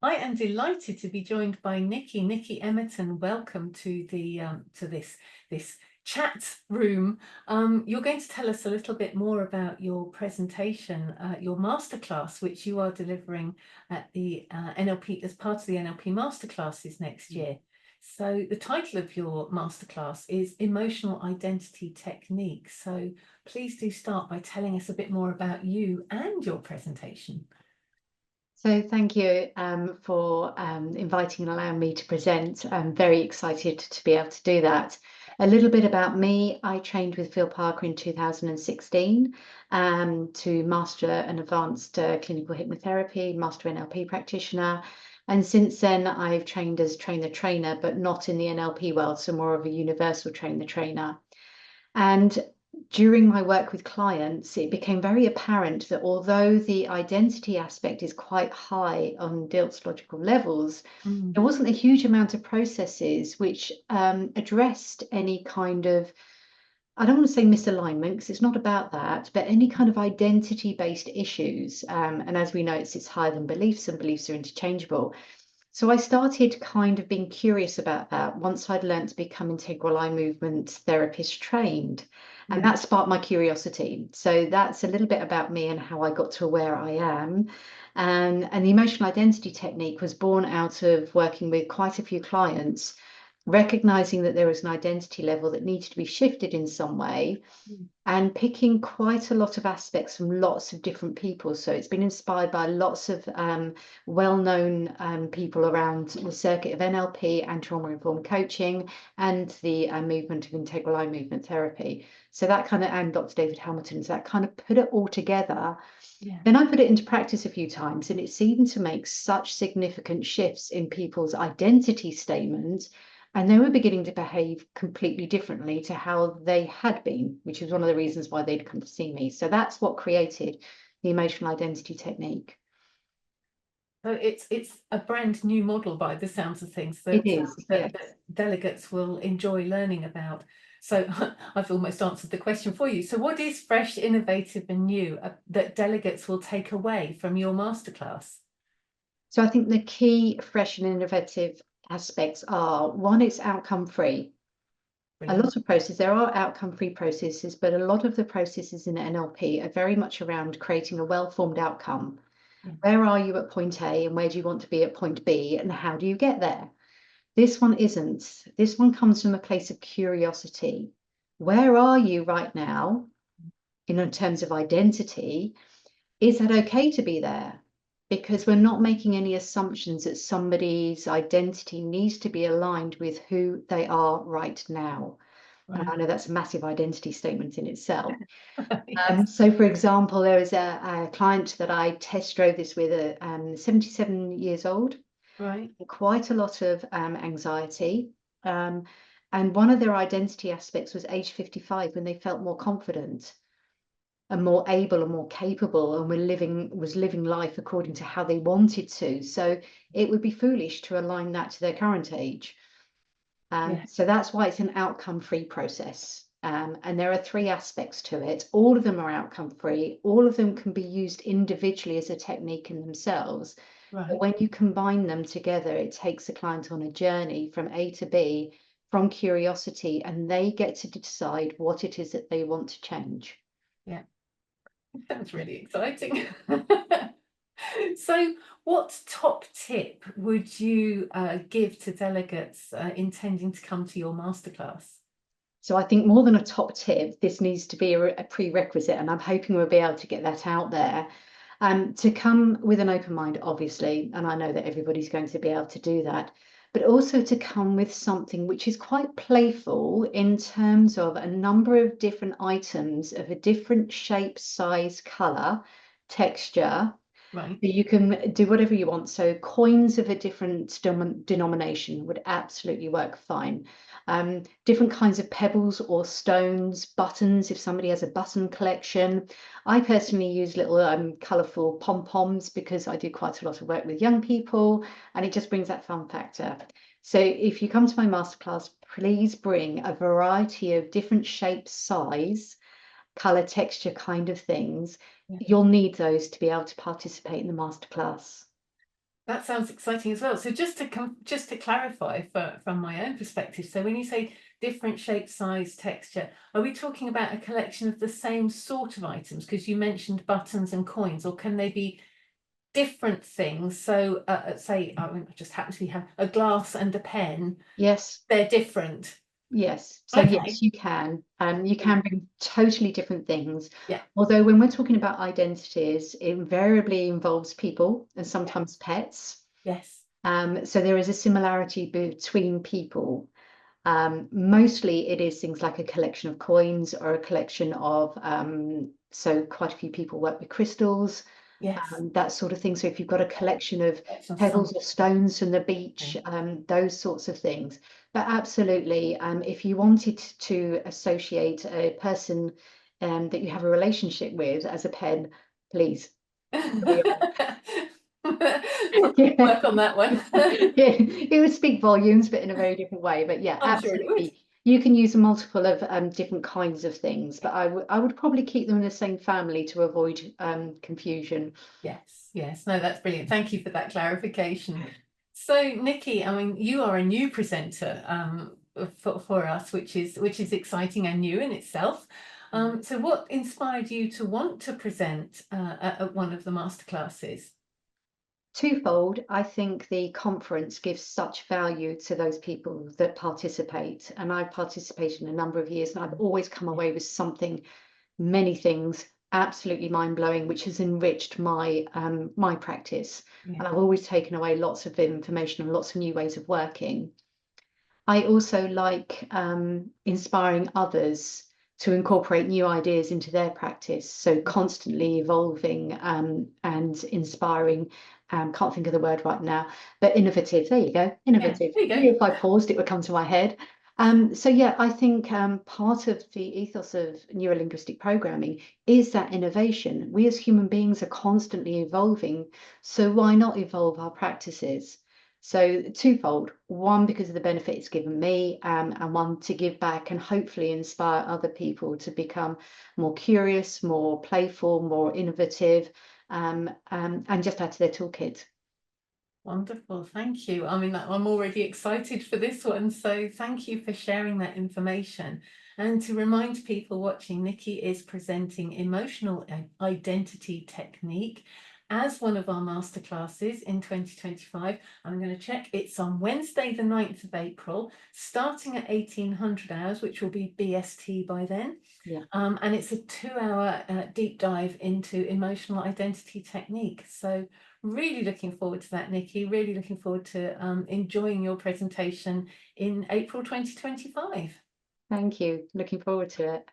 I am delighted to be joined by Nikki Emerton. Welcome to the this chat room. You're going to tell us a little bit more about your presentation, your masterclass, which you are delivering at the NLP as part of the NLP Masterclasses next year. So the title of your masterclass is Emotional Identity Technique. So please do start by telling us a bit more about you and your presentation. So thank you for inviting and allowing me to present. I'm very excited to be able to do that. A little bit about me. I trained with Phil Parker in 2016 to master an advanced clinical hypnotherapy, master NLP practitioner. And since then, I've trained as trainer, but not in the NLP world, so more of a universal trainer. And during my work with clients, it became very apparent that although the identity aspect is quite high on Dilt's logical levels, there wasn't a huge amount of processes which addressed any kind of, I don't want to say misalignment, because it's not about that, but any kind of identity-based issues. And as we know, it's higher than beliefs, and beliefs are interchangeable. So I started kind of being curious about that once I'd learned to become integral eye movement therapist trained. And that sparked my curiosity. So that's a little bit about me and how I got to where I am. And the emotional identity technique was born out of working with quite a few clients, recognizing that there was an identity level that needed to be shifted in some way, and picking quite a lot of aspects from lots of different people. So it's been inspired by lots of well-known people around the circuit of NLP and trauma-informed coaching and the movement of integral eye movement therapy. So that kind of, and Dr. David Hamilton's, that kind of put it all together. Then I put it into practice a few times, and it seemed to make such significant shifts in people's identity statement, and they were beginning to behave completely differently to how they had been, which is one of the reasons why they'd come to see me. So that's what created the emotional identity technique. So it's a brand new model by the sounds of things It is, that delegates will enjoy learning about. So I've almost answered the question for you. So what is fresh, innovative and new that delegates will take away from your masterclass? So I think the key fresh and innovative aspects are, one, it's outcome free. A lot of processes, there are outcome free processes, but a lot of the processes in NLP are very much around creating a well-formed outcome. Where are you at point A and where do you want to be at point B, and how do you get there? This one isn't. This one comes from a place of curiosity. Where are you right now in terms of identity? Is that okay to be there? Because we're not making any assumptions that somebody's identity needs to be aligned with who they are right now. And I know that's a massive identity statement in itself. So, for example, there was a client that I test drove this with, 77 years old, quite a lot of anxiety. And one of their identity aspects was age 55, when they felt more confident and more able and more capable, and was living life according to how they wanted to. So it would be foolish to align that to their current age. So that's why it's an outcome-free process. And there are three aspects to it. All of them are outcome-free. All of them can be used individually as a technique in themselves. But when you combine them together, it takes the client on a journey from A to B, from curiosity, and they get to decide what it is that they want to change. Yeah. Sounds really exciting. So what top tip would you give to delegates intending to come to your masterclass? So I think more than a top tip, this needs to be a prerequisite, and I'm hoping we'll be able to get that out there. To come with an open mind, obviously, and I know that everybody's going to be able to do that, but also to come with something which is quite playful in terms of a number of different items of a different shape, size, color, texture. You can do whatever you want. So coins of a different denomination would absolutely work fine. Different kinds of pebbles or stones, buttons, if somebody has a button collection. I personally use little colourful pom-poms because I do quite a lot of work with young people, and it just brings that fun factor. So if you come to my masterclass, please bring a variety of different shapes, size, colour, texture kind of things. You'll need those to be able to participate in the masterclass. That sounds exciting as well. So just to clarify from my own perspective, so when you say different shape, size, texture, are we talking about a collection of the same sort of items? Because you mentioned buttons and coins, or can they be different things? So say I just happen to have a glass and a pen, Yes. they're different. Yes. So Okay. yes, you can. You can bring totally different things. Yeah. Although when we're talking about identities, it invariably involves people and Yeah. sometimes pets. Yes. So there is a similarity between people. Mostly it is things like a collection of coins or a collection of, so quite a few people work with crystals, Yes. that sort of thing. So if you've got a collection of Collection of pebbles or something. stones from the beach, those sorts of things. But absolutely, if you wanted to associate a person that you have a relationship with as a pen, please carry on. Yeah. Work on that one. Yeah, it would speak volumes, but in a very different way. But yeah, I'm sure it would. absolutely. You can use a multiple of different kinds of things, but I would probably keep them in the same family to avoid confusion. Yes, yes. No, that's brilliant. Thank you for that clarification. So, Nikki, I mean, you are a new presenter for us, which is exciting and new in itself. So what inspired you to want to present at one of the masterclasses? Twofold, I think the conference gives such value to those people that participate. And I've participated in a number of years, and I've always come away with something, many things absolutely mind-blowing, which has enriched my practice. Yeah. And I've always taken away lots of information and lots of new ways of working. I also like inspiring others to incorporate new ideas into their practice. So constantly evolving and inspiring. Can't think of the word right now, but innovative. There you go, Yeah, innovative. there you Maybe go. if I paused, it would come to my head. So yeah, I think part of the ethos of neurolinguistic programming is that innovation. We as human beings are constantly evolving, so why not evolve our practices? So twofold, one because of the benefit it's given me, and one to give back and hopefully inspire other people to become more curious, more playful, more innovative, and just add to their toolkit. Wonderful, thank you. I mean, I'm already excited for this one, so thank you for sharing that information. And to remind people watching, Nikki is presenting emotional identity technique as one of our masterclasses in 2025. I'm going to check. It's on Wednesday, the 9th of April, starting at 1800 hours, which will be BST by then. Yeah. And it's a 2-hour deep dive into emotional identity technique. So really looking forward to that, Nikki. Really looking forward to enjoying your presentation in April 2025. Thank you. Looking forward to it.